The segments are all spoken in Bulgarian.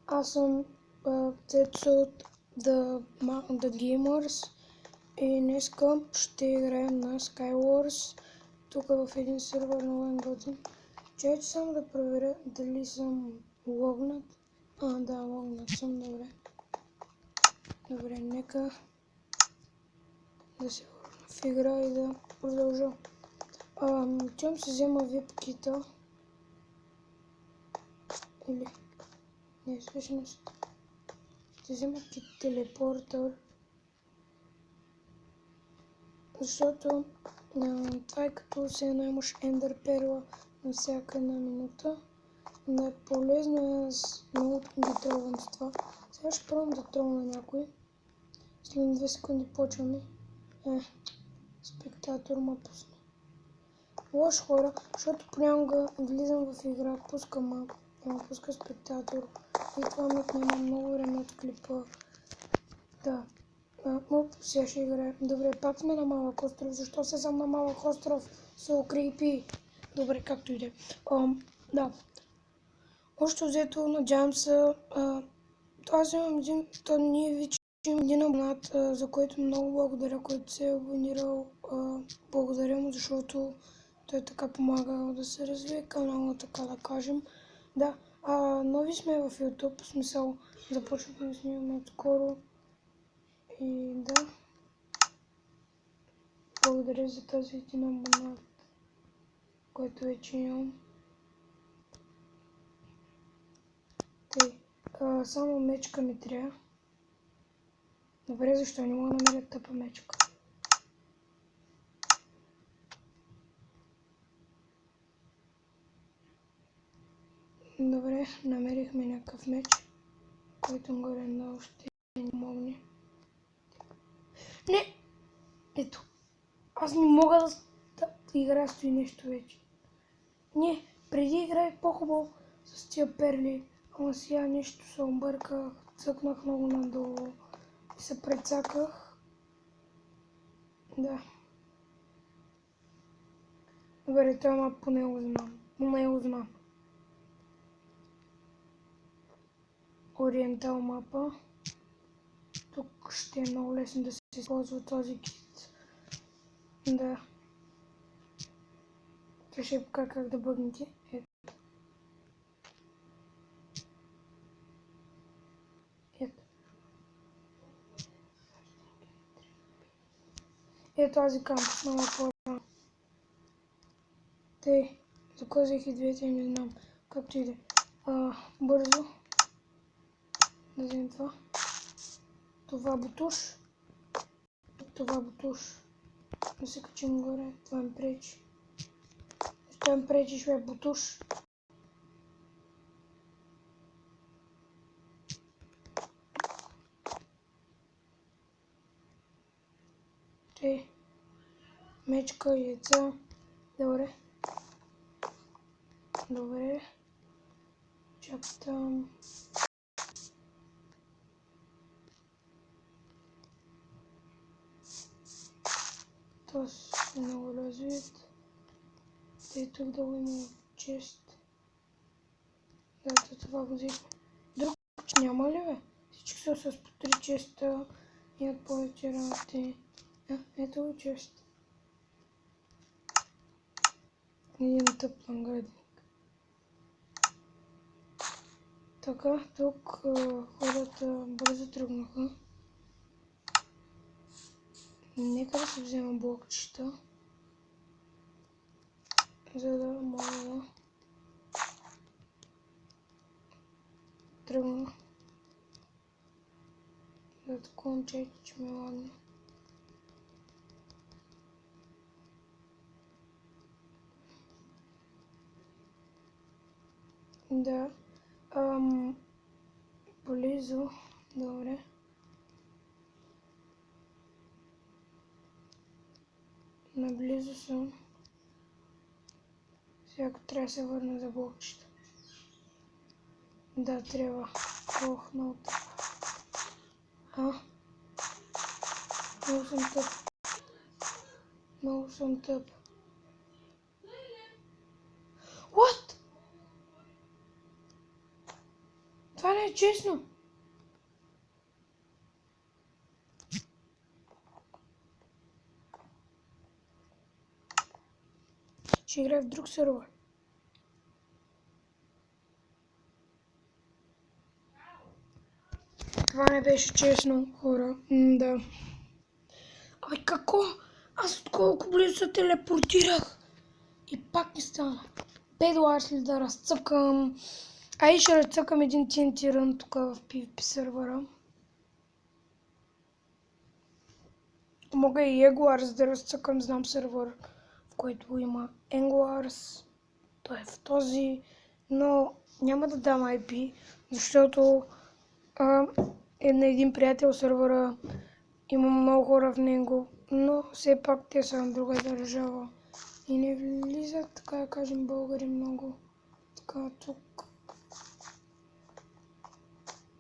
Аз съм Цецо от The Gamers и днеска ще играем на Skywars тук в един сервер на Ланготин. Чакайте само да проверя дали съм логнат. Да, логнат съм, добре. Добре, нека да се върна в игра и да продължа. Отивам се взема VIP-кита. Или... Не, всъщност... Ще взема кит телепортър. Защото това е като се едно имаш ендър перла на всяка една минута. Но е полезно и аз много ги тролвам с това. Сега ще пробвам да тролна някой. След 2 секунди почваме. Спектатор ма пусна. Лошо хора, защото понякога влизам в игра, пуска спектатор. И това ми отнема много време от клипа. Да. Сега ще играем. Добре, пак сме на малък остров. Защо се съм на малък остров? So creepy. Добре, както и да е. Да. Още взето, надявам се. Аз имам един... ние вече имам един абонат, за който много благодаря, който се е абонирал. Благодаря му, защото той така помага да се развие канала, така да кажем. Да. Нови сме в YouTube, в смисъл започваме да снимаме отскоро. И да, благодаря за този един абонат, който вече имам. Само мечка ми трябва. Добре, защо не мога да намеря тъпа мечка? Добре, намерихме някакъв меч, който горе-долу ще ни помогне. Не! Ето, аз не мога да играя с това нещо вече. Не, преди играех по-хубаво с тия перли, ама сега нещо се обърках, цъкнах много надолу и се прецаках. Да. Добре, това мапа по него знам. Ориентал мапа. Тук ще е много лесно да се използва този кит. Да. Това ще покажа как да бъгнете. Ето тази кампус много по-рано. Тъй, заказах и двете, не знам. Както и да е. Бързо. Да вземем това. Това бутуш. Това бутуш. Да се качим горе. Това ми пречи. Защо ми пречиш, бе, бутуш? Тъй. Мечка, яйца. Добре. Добре. Чак там. Това е много развит. Тъй тук долу има чест. Да, това го взехме. Друг няма ли, бе? Всички са с по 3 честа. Имат повече работи. Ето го чест. Един тъп ланградник. Така, тук хората бързо тръгнаха. Нека да се взема блокчета, за да мога да тръгна. Да такова чайки, че ме лагна. Да. Близо. Добре. Наблизо съм. Сега трябва да се върна за блокчета. Да, трябва. Ох, много тъп. Много съм тъп. Много съм тъп. What? Това не е честно. Ще играя в друг сервер. Това не беше честно, хора. Да. Абе, какво? Аз от колко близо се телепортирах. И пак не стана. $5 ли да разцъкам? Ай, ще разцъкам един TNT рън тук в PvP сервера. Мога и Jaguars да разцъкам, знам сервер, в който има Anglars. Той е в този, но няма да дам IP, защото е на един приятел сервера, има много хора в него, но все пак те са на друга държава и не влизат, така да кажем, българи много. Така, тук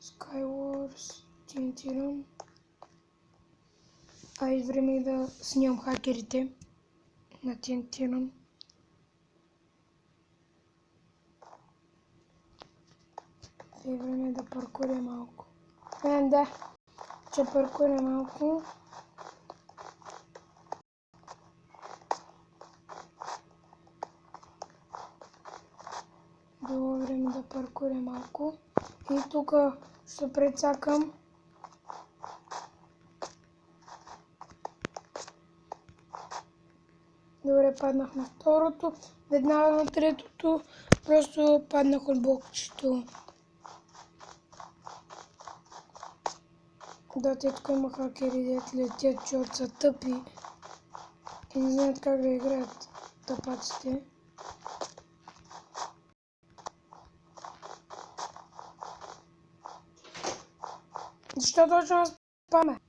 Skywars, TNT Run. И време е да снимам хакерите на TNT Run. И време е да паркуря малко. Да, ще паркуря малко. Било време да паркуря малко. И тук ще прецакам. Добре, паднах на второто. Веднага на третото. Просто паднах от блокчето. Да, те тук има хакери, дет летят, чорт са тъпи. И не знаят как да играят тъпаците. Защо точно спаме?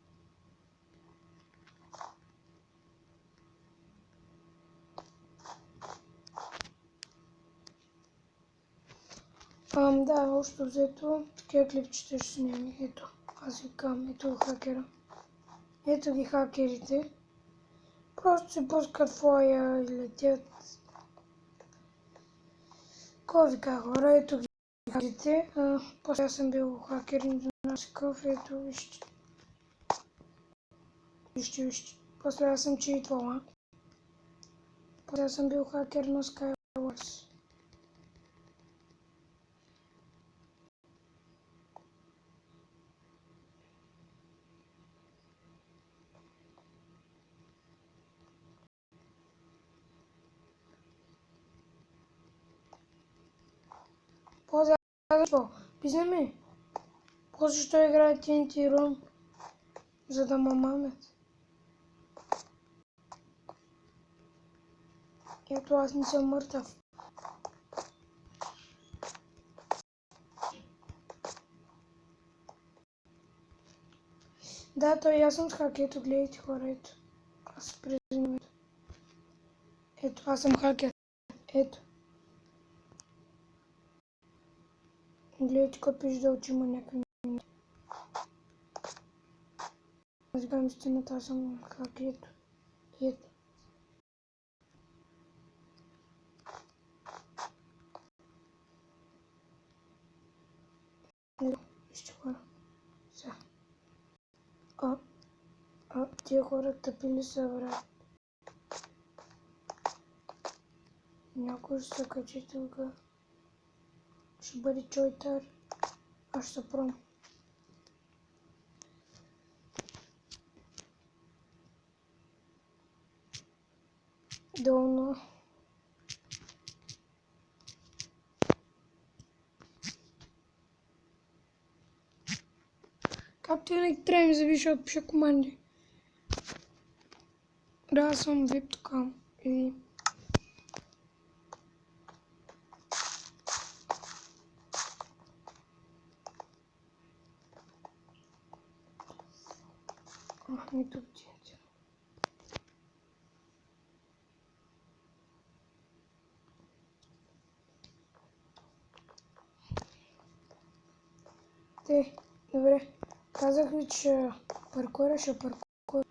Да, общо взето, такива клипчета ще снимем. Ето, аз викам, ето хакера. Ето ги хакерите. Просто се пускат флая и летят. Кой вика хора, ето ги хакерите. После аз съм бил хакер, не знам си какъв, ето вижте. Вижте. После аз съм читвала. После аз съм бил хакер на Skywars. После аз съм писна ми. После ще играе TNT Run, за да ме мамят. Ето аз не съм мъртъв. Да, той аз съм с хак, ето гледайте хора, ето. Аз признавам. Ето, аз съм хакер. Ето. Гледайте какво пише да учи има някакви. Аз гледам истината, аз съм хакер, ето. Ето. Ето, вижте хора. Сега. Тия хора тъпили са, брат. Някой ще се качи тук. Ще бъде чойтър. Аз ще пром. Долно. Както винаги трябва да ми завиша от пиша команди. Да, аз съм вип тук. И... не тук ти. Добре. Казах ви, че паркура ще паркура.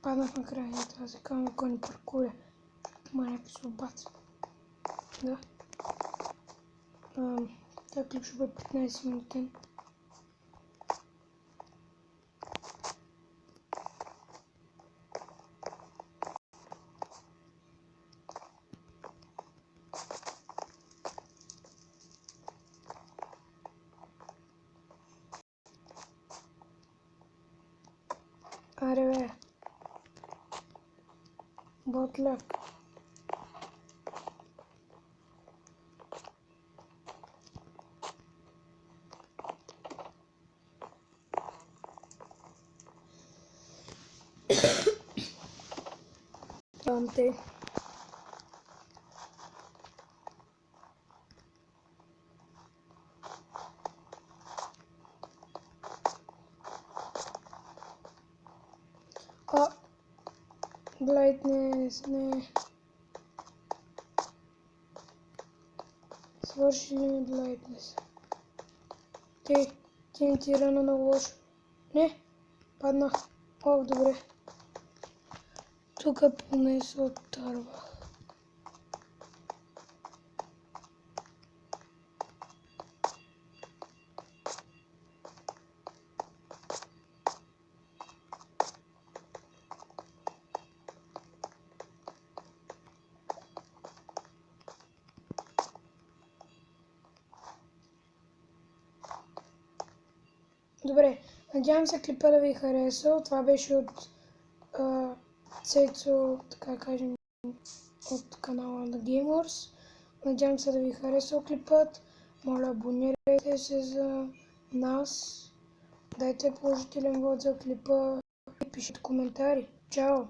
Паднах накрая, трябва да се каме кой ни паркуря. Има някакви слабаци. Да. Този клип ще бъде 15 минутен. Аре бе. Ботляк. Те. Brightness, не. Свърши ли ми Brightness? TNT рано на лошо. Не, паднах. О, добре. Тук поне се оттървах. Добре, надявам се клипа да ви е харесал. Това беше от Цецо, така кажем, от канала на Gamers. Надявам се да ви е харесал клипът. Моля, абонирайте се за нас. Дайте положителен вод за клипа и пишете коментари. Чао!